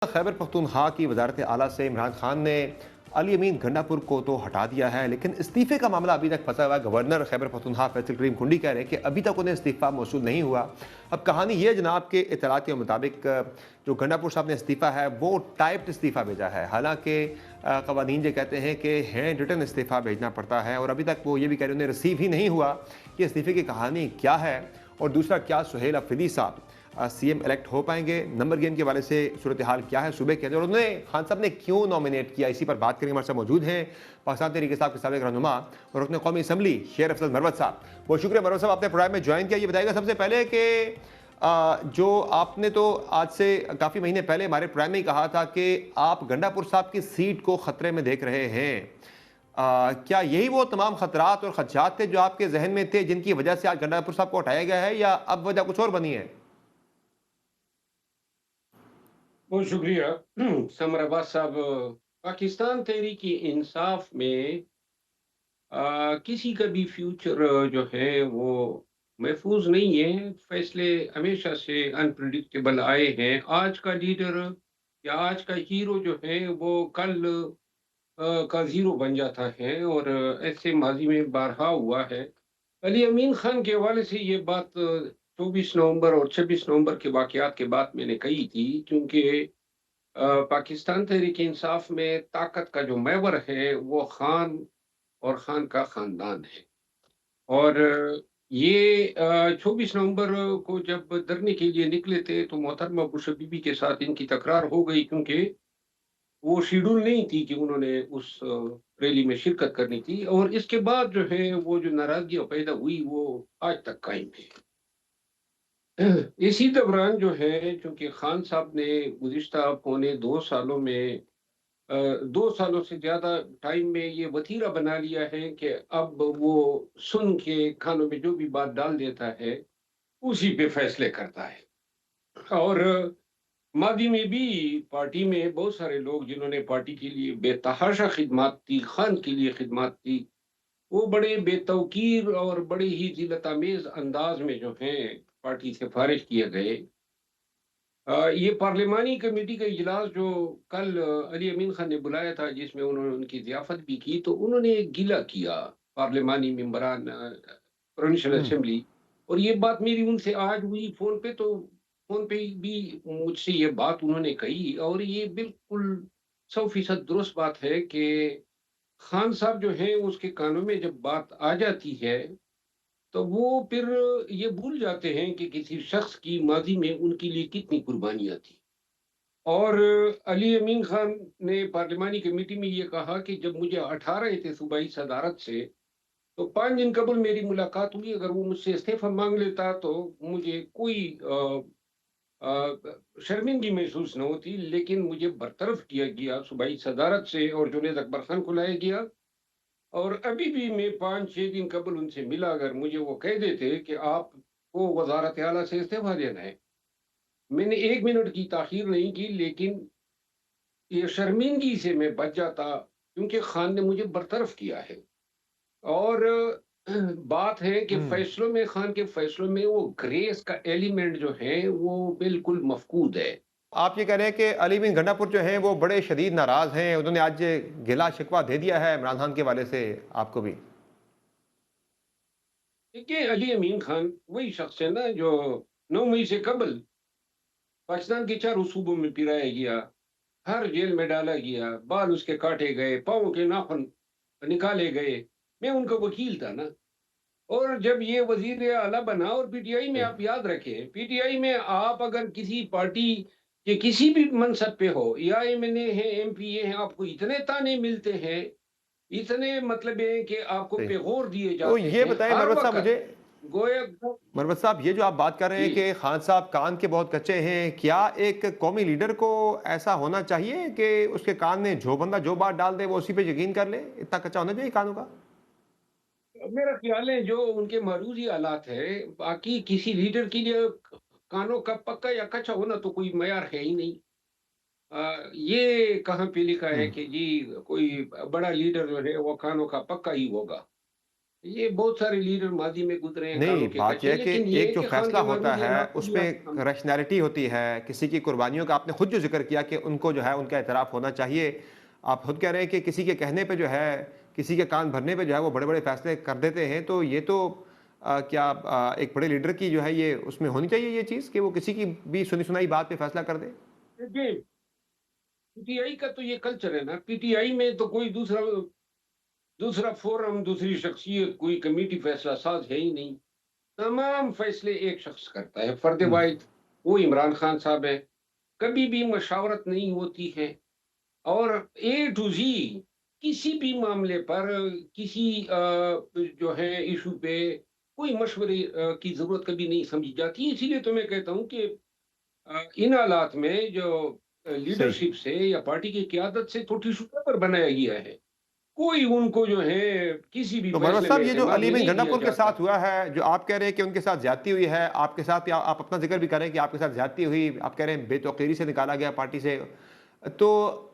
खैबर पख्तूनख्वा की वजारत आला से इमरान खान ने अली अमीन गंडापुर को तो हटा दिया है, लेकिन इस्तीफे का मामला अभी तक फंसा हुआ है। गवर्नर खैबर पख्तूनख्वा फैसल करीम कुंडी कह रहे हैं कि अभी तक उन्हें इस्तीफा मौसूल नहीं हुआ। अब कहानी ये जनाब के इतलात के मुताबिक जो गंडापुर साहब ने इस्तीफा है वो टाइप्ड इस्तीफा भेजा है। हालांकि कवानीन ये कहते हैं कि हैंड रिटन इस्तीफा भेजना पड़ता है, और अभी तक वो ये भी कह रहे हैं उन्हें रिसीव ही नहीं हुआ कि इस्तीफे की कहानी क्या है। और दूसरा, क्या सुहेल अफरीदी साहब सीएम इलेक्ट हो पाएंगे? नंबर गेम के वाले से सूरत हाल क्या है सूबे के अंदर, और उन्हें खान साहब ने क्यों नॉमिनेट किया, इसी पर बात करेंगे। हमारे साथ मौजूद हैं पाकिस्तान तहरीक इंसाफ के साबिक रहनुमा और रुकन कौमी असम्बली शेर अफजल मरवत साहब। बहुत शुक्रिया मरवत साहब, आपने प्रोग्राम में ज्वाइन किया। ये बताइएगा सबसे पहले कि जो आपने तो आज से काफ़ी महीने पहले हमारे प्रोग्राम में ही कहा था कि आप गंडापुर साहब की सीट को खतरे में देख रहे हैं। क्या यही वो तमाम खतरात और खदशात थे जो आपके जहन में थे, जिनकी वजह से आज गंडापुर साहब को हटाया गया है, या अब वजह कुछ और बनी है? बहुत शुक्रिया। समर अब्बास साहब, पाकिस्तान तहरीक इंसाफ में किसी का भी फ्यूचर जो है वो महफूज नहीं है। फैसले हमेशा से अनप्रिडिक्टेबल आए हैं। आज का लीडर या आज का हीरो जो है वो कल का जीरो बन जाता है, और ऐसे माजी में बारहा हुआ है। अली अमीन खान के हवाले से ये बात 24 नवंबर और 26 नवंबर के वाकयात के बाद मैंने कही थी, क्योंकि पाकिस्तान तहरीक इंसाफ में ताकत का जो महवर है वो खान और खान का खानदान है। और ये 24 नवंबर को जब धरने के लिए निकले थे तो मोहतरमा बुश बीबी के साथ इनकी तकरार हो गई, क्योंकि वो शेड्यूल नहीं थी कि उन्होंने उस रैली में शिरकत करनी थी। और इसके बाद जो है वो जो नाराजगी पैदा हुई वो आज तक कायम है। इसी दौरान जो है, चूंकि खान साहब ने गुज़िश्ता पौने 2 सालों में 2 सालों से ज्यादा टाइम में ये वतीरा बना लिया है कि अब वो सुन के खानों में जो भी बात डाल देता है उसी पे फैसले करता है। और मादी में भी पार्टी में बहुत सारे लोग जिन्होंने पार्टी के लिए बेतहाशा खिदमत की, खान के लिए खिदमत की, वो बड़े बेतौकीर और बड़े ही जिल्लत-आमेज़ अंदाज में जो हैं पार्टी से फारिग किए गए। ये पार्लिमानी कमेटी का इजलास जो कल अली अमीन खान ने बुलाया था, जिसमें उन्होंने उनकी ज़ियाफ़त भी की, तो उन्होंने एक गिला किया पार्लिमानी मेंबरान प्रोविंशियल हम्म। असेंबली। और ये बात मेरी उनसे आज हुई फ़ोन पे, तो फ़ोन पे भी मुझसे ये बात उन्होंने कही, और ये बिल्कुल 100% दुरुस्त बात है कि खान साहब जो हैं उसके कानों में जब बात आ जाती है तो वो फिर ये भूल जाते हैं कि किसी शख्स की माज़ी में उनके लिए कितनी कुर्बानियाँ थी। और अली अमीन खान ने पार्लिमानी कमेटी में ये कहा कि जब मुझे हटा रहे थे सूबाई सदारत से, तो 5 दिन कबल मेरी मुलाकात हुई। अगर वो मुझसे इस्तीफ़ा माँग लेता तो मुझे कोई शर्मिंदगी महसूस न होती, लेकिन मुझे बरतरफ किया गया सूबाई सदारत से और जुनैद अकबर खान को लाया गया। और अभी भी मैं 5-6 दिन कबल उनसे मिला, अगर मुझे वो कह देते कि आपको वज़ारत आला से इस्तीफ़ा देना है, मैंने 1 मिनट की ताख़ीर नहीं की, लेकिन ये शर्मिंदगी से मैं बच जाता, क्योंकि खान ने मुझे बरतरफ किया है। और बात है कि हम्म। फैसलों में, खान के फैसलों में वो ग्रेस का एलिमेंट जो है वो बिल्कुल मफ़कूद है। आप ये कह रहे हैं कि अली बिन गंडापुर जो हैं वो बड़े शदीद नाराज हैं, उन्होंने आज गिला शिकवा दे दिया है इमरान खान के वाले से आपको भी? देखिए, अली अमीन खान वही शख्स है ना जो 9 मई से कबल पाकिस्तान के चारों सूबों में पिराया गया, हर जेल में डाला गया, बाल उसके काटे गए, पाँव के नाखून निकाले गए। मैं उनका वकील था ना। और जब ये वज़ीर आला बना, और पीटीआई में आप याद रखें, पीटीआई में आप अगर किसी पार्टी के किसी भी मनसब पे हो, या एमएनए हैं, एमपीए हैं, आपको इतने ताने मिलते हैं, इतने मतलब है कि आपको सही। पेगोर दिए तो जाते ये हैं बताएं हर मरवत साहब वक़्त। मुझे, गोया मरवत साहब ये जो आप बात कर रहे हैं जी। कि खान साहब कान के बहुत कच्चे हैं, क्या एक कौमी लीडर को ऐसा होना चाहिए कि उसके कान में जो बंदा जो बात डाल दे वो उसी पे यकीन कर ले? इतना कच्चा होना चाहिए कानों का? मेरा ख्याल है जो उनके मरूजी हालात है, बाकी किसी लीडर के लिए कानों का पक्का या कच्चा होना तो कोई मयार है ही नहीं। ये कहाँ पे लिखा है हम्म। कि जी कोई बड़ा लीडर जो है वो कानों का पक्का ही होगा। ये बहुत सारे लीडर माजी में गुजरे हैं नहीं, कालों के बात यह कचे, है कि लेकिन ये एक जो कि खान फैसला गवर्नर होता ने है, इनाफ उसमें किया एक हम। रैशनैलिटी होती है, किसी की कुर्बानियों का आपने खुद जो ज़िक्र किया कि उनको जो है उनका एतराफ़ होना चाहिए। आप खुद कह रहे हैं कि किसी के कहने पे जो है, किसी के कान भरने पे जो है वो बड़े-बड़े फैसले कर देते हैं, तो ये तो क्या एक बड़े लीडर की जो है ये उसमें होनी चाहिए ये चीज़ कि वो किसी की भी सुनी-सुनाई बात पे फैसला कर दे? देखिए, पीटीआई का तो ये कल्चर है ना, पीटीआई में तो कोई दूसरा दूसरा फोरम, दूसरी शख्सियत, कोई कमेटी फैसला साज है ही नहीं। तमाम फैसले एक शख्स करता है, फर्द हुँ, वाहिद, वो इमरान खान साहब है। कभी भी मशावरत नहीं होती है, और ए टू जी किसी भी मामले पर, किसी जो है इशू पे कोई मशवरे की जरूरत कभी नहीं समझी जाती। इसीलिए तो मैं कहता हूँ कि इन हालात में जो सही। लीडरशिप से या पार्टी की क्यादत से तो टिश्यू पेपर बनाया गया है। कोई उनको जो है किसी भी तो मनोज फैसले में साहब, ये जो एतमाद अली में बिन नहीं लिया गंडापुर के जाता। साथ हुआ है, जो आप कह रहे हैं कि उनके साथ ज्यादती हुई है, आपके साथ, या आप अपना जिक्र भी कर रहे हैं कि आपके साथ ज्यादती हुई, आप कह रहे हैं बेतौकीरी से निकाला गया पार्टी से, तो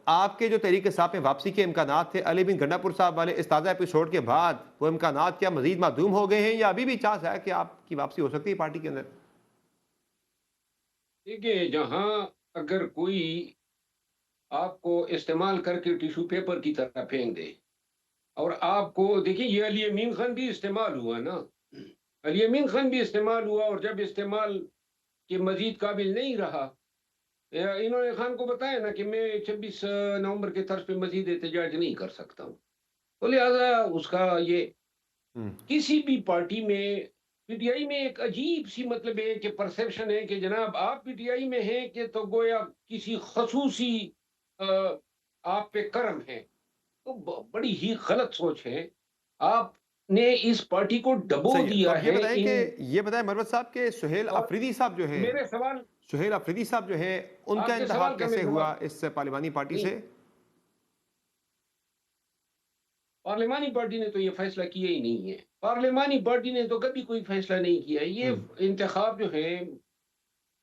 आपके जो तहरीक इंसाफ में वापसी के इम्कानात थे, अली बिन गंडापुर साहब वाले इस ताज़ा एपिसोड के बाद, वो इम्कानात क्या मजीद मादूम हो गए हैं, या अभी भी चांस है कि आपकी वापसी हो सकती है पार्टी के अंदर? देखिए, जहां अगर कोई आपको इस्तेमाल करके टिश्यू पेपर की तरह फेंक दे, और आपको देखिए, ये अली अमीन खान भी इस्तेमाल हुआ ना। अली अमीन खान भी इस्तेमाल हुआ, और जब इस्तेमाल के मजीद काबिल नहीं रहा, इन्होंने खान को बताया ना कि मैं 26 नवंबर के तर्ज पे मजीद एहतजाज नहीं कर सकता हूँ। तो लिहाजा उसका ये हम्म, किसी भी पार्टी में, पीटीआई में एक अजीब सी मतलब है कि परसेप्शन है कि जनाब आप पीटीआई में हैं कि तो गोया किसी खसूसी अ, आप पे कर्म है। तो बड़ी ही गलत सोच है। आपने इस पार्टी को डबो सही है। तो दिया अब ये है बताएं कि, इन। ये बताएं मरवत साहब के सुहेल और अफरीदी साहब जो हैं, मेरे सवाल, सुहेल अफरीदी साहब जो हैं, उनका आपके इंतखाब सवाल का मैं कैसे हुआ जवाब इस पार्लिमानी पार्टी नहीं। से? पार्लिमानी पार्टी ने तो ये फैसला किया ही नहीं है। पार्लिमानी पार्टी ने तो कभी कोई फैसला नहीं किया। ये हम्म, इंतखाब जो है,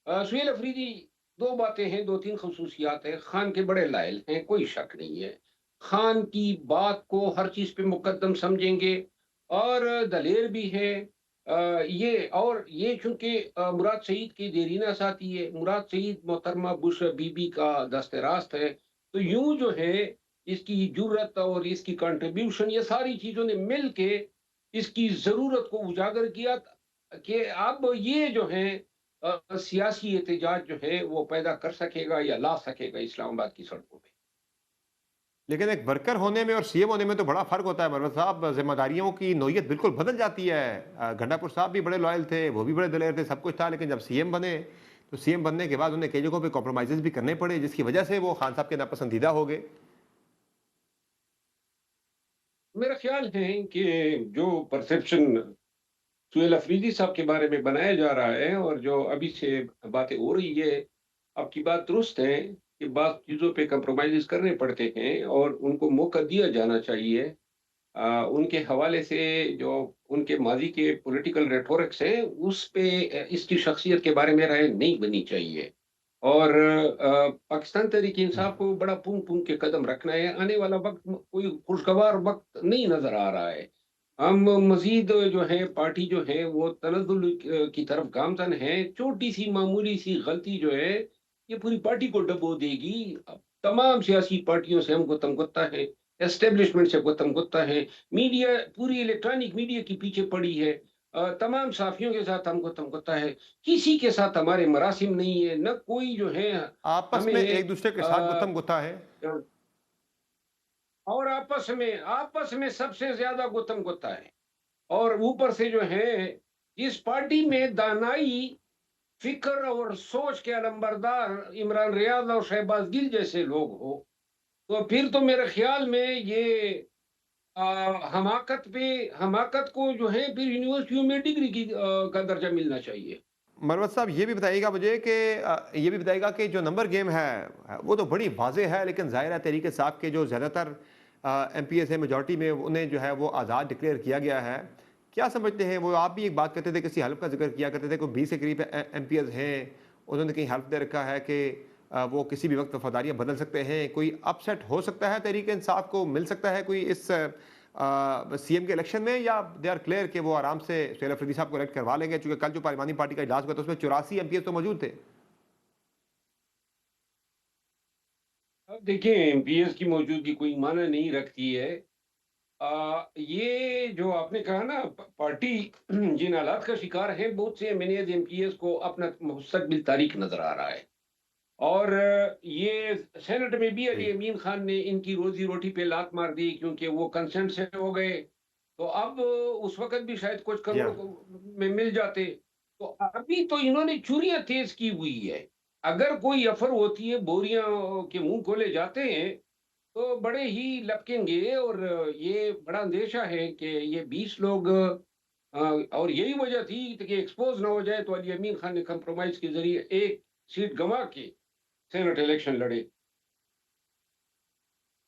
सुहेल अफरीदी, दो बातें हैं, दो तीन खसूसियात हैं। खान के बड़े लायल हैं, कोई शक नहीं है। खान की बात को हर चीज पे मुकद्दम समझेंगे, और दलेर भी है। ये और ये चूंकि मुराद सईद की देरीना साथी है, मुराद सईद मोहतरमा बुश बीबी का दस्ते रास्त है, तो यूं जो है इसकी जुर्रत और इसकी कंट्रीब्यूशन, ये सारी चीजों ने मिल के इसकी जरूरत को उजागर किया कि अब ये जो है सियासी एहतजाज जो है वो पैदा कर सकेगा या ला सकेगा इस्लामाबाद की सड़कों पे। लेकिन एक वर्कर होने में और सीएम होने में तो बड़ा फ़र्क होता है मरवत साहब, ज़िम्मेदारियों की नौयत बिल्कुल बदल जाती है। गंडापुर साहब भी बड़े लॉयल थे, वो भी बड़े दलेर थे, सब कुछ था, लेकिन जब सीएम बने, तो सीएम बनने के बाद उन्हें कई जगहों पे कॉम्प्रोमाइज़ेज़ भी करने पड़े, जिसकी वजह से वो खान साहब के नापसंदीदा हो गए। मेरा ख्याल है कि जो परसेप्शन सुहेल अफरीदी साहब के बारे में बनाया जा रहा है, और जो अभी से बातें हो रही है, आपकी बात दुरुस्त है कि बात चीज़ों पे कंप्रोमाइज़ करने पड़ते हैं और उनको मौका दिया जाना चाहिए। उनके हवाले से जो उनके माजी के पॉलिटिकल रेटोरिक्स हैं, उस पे इसकी शख्सियत के बारे में राय नहीं बनी चाहिए। और पाकिस्तान तहरीक हुँ। इंसाफ को बड़ा पूंग पूंग के कदम रखना है। आने वाला वक्त कोई खुशगवार वक्त नहीं नजर आ रहा है। हम मजीद जो है पार्टी जो है वो तनजुल की तरफ गामजन है। छोटी सी मामूली सी गलती जो है ये पूरी पार्टी को डबो देगी। अब तमाम सियासी पार्टियों से हमको तमगुत्ता है, एस्टेब्लिशमेंट से हमको तमगुत्ता है, मीडिया, पूरी इलेक्ट्रॉनिक मीडिया के पीछे पड़ी है, तमाम साफियों के साथ हमको तमगुत्ता है। किसी के साथ हमारे मरासिम नहीं है, न कोई जो है आपस में हमें एक-दूसरे के साथ अ, गुत्तम-गुत्ता है। और आपस में सबसे ज्यादा गुत्तम गुत्ता है। और ऊपर से जो है इस पार्टी में दानाई, फिक्र और सोच के अलंबरदार इमरान रियाज और शहबाज गिल जैसे लोग हो, तो फिर तो मेरे ख्याल में ये हमाकत को जो है फिर यूनिवर्सिटियों में डिग्री का दर्जा मिलना चाहिए। मरवत साहब, ये भी बताइएगा मुझे कि ये भी बताइएगा कि जो नंबर गेम है, वो तो बड़ी वाज़ेह है, लेकिन ज़ाहिर है तहरीक इंसाफ के जो ज़्यादातर एमपीएस है, मेजॉरिटी में उन्हें जो है वो आज़ाद डिक्लेयर किया गया है। क्या समझते हैं वो? आप भी एक बात करते थे, किसी हल्फ का जिक्र किया करते थे, कोई 20 के करीब एमपीएस हैं, उन्होंने कहीं हल्फ दे रखा है कि वो किसी भी वक्त वफादारियाँ बदल सकते हैं। कोई अपसेट हो सकता है तहरीक इंसाफ को, मिल सकता है कोई इस सीएम के इलेक्शन में, या दे आर क्लियर कि वो आराम से सुहेल अफरीदी साहब को इलेक्ट करवा लेंगे? चूंकि कल जो पार्लिमानी पार्टी का इजलास हुआ था उसमें 84 एमपीएस तो मौजूद थे। अब देखिए, एमपीएस की मौजूदगी कोई मायने नहीं रखती है। ये जो आपने कहा ना, पार्टी जिन हालात का शिकार है, बहुत से एमएनएज एमपीएस को अपना मुस्तकबिल तारीक नजर आ रहा है। और ये सेनेट में भी अली जी। अमीन खान ने इनकी रोजी रोटी पे लात मार दी, क्योंकि वो कंसेंट से हो गए। तो अब उस वक्त भी शायद कुछ जी करोड़ हाँ। में मिल जाते। तो अभी तो इन्होंने चूरियां तेज की हुई है। अगर कोई अफर होती है, बोरियां के मुंह खोले जाते हैं, तो बड़े ही लपकेंगे। और ये बड़ा अंदेशा है कि ये 20 लोग, और यही वजह थी कि एक्सपोज ना हो जाए, तो अली अमीन खान ने कंप्रोमाइज के जरिए एक सीट गंवा के सेनेट इलेक्शन लड़े।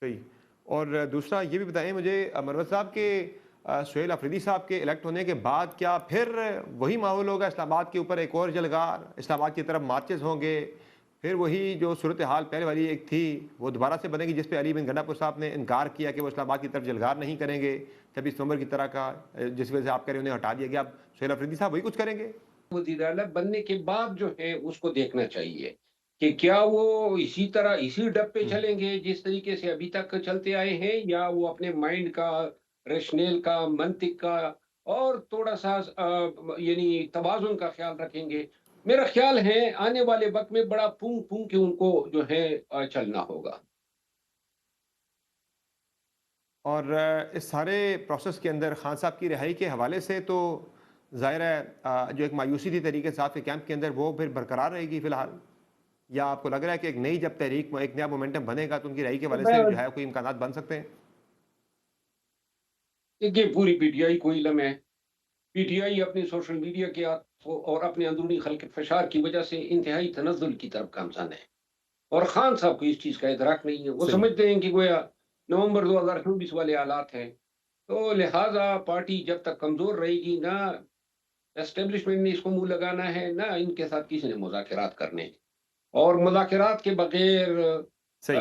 सही। और दूसरा ये भी बताएं मुझे, मरवत साहब के सुहेल अफरीदी साहब के इलेक्ट होने के बाद क्या फिर वही माहौल होगा इस्लामाबाद के ऊपर, एक और जलगार इस्लामाबाद की तरफ मार्चेस होंगे, फिर वही जो सूरत हाल पहले वाली एक थी वो दोबारा से बनेगी, जिस पे अली बिन गंडापुर साहब ने इनकार किया कि वो इस्लामाबाद की तरफ जलगार नहीं करेंगे 26 नवंबर की तरह का, जिस वजह से आप कह रहे हैं उन्हें हटा दिया गया, अब सुहेल अफरीदी साहब वही कुछ करेंगे? वजीर आला बनने के बाद जो है उसको देखना चाहिए कि क्या वो इसी तरह इसी डब पे हम्म। चलेंगे जिस तरीके से अभी तक चलते आए हैं, या वो अपने माइंड का, रैशनल का, मंतिक का और थोड़ा सा यानी तवाजुन का ख्याल रखेंगे। मेरा ख्याल है आने वाले वक्त में बड़ा फूंक फूंक के उनको जो है चलना होगा। और इस सारे प्रोसेस के अंदर खान साहब की रिहाई के हवाले से तो ज़ाहिर है जो एक मायूसी थी तहरीक इंसाफ के कैंप के अंदर वो फिर बरकरार रहेगी फिलहाल, या आपको लग रहा है कि एक नई जब तहरीक में एक नया मोमेंटम बनेगा तो उनकी रिहाई के हवाले से जो है कोई इम्कानात बन सकते हैं? देखिए, पूरी पीटीआई को इलम है। पीटीआई अपनी सोशल मीडिया के और अपने अंदरूनी खलक फशार की वजह से इंतहाई तनज़्ज़ुल की तरफ गामज़न है। और खान साहब को इस चीज़ का इदराक नहीं है। वो सही। समझते हैं कि गोया नवंबर 2024 वाले हालात हैं। तो लिहाज़ा पार्टी जब तक कमज़ोर रहेगी, ना एस्टेब्लिशमेंट ने इसको मुँह लगाना है, ना इनके साथ किसी ने मुज़ाकरात करने हैं। और मुज़ाकरात के बगैर सही।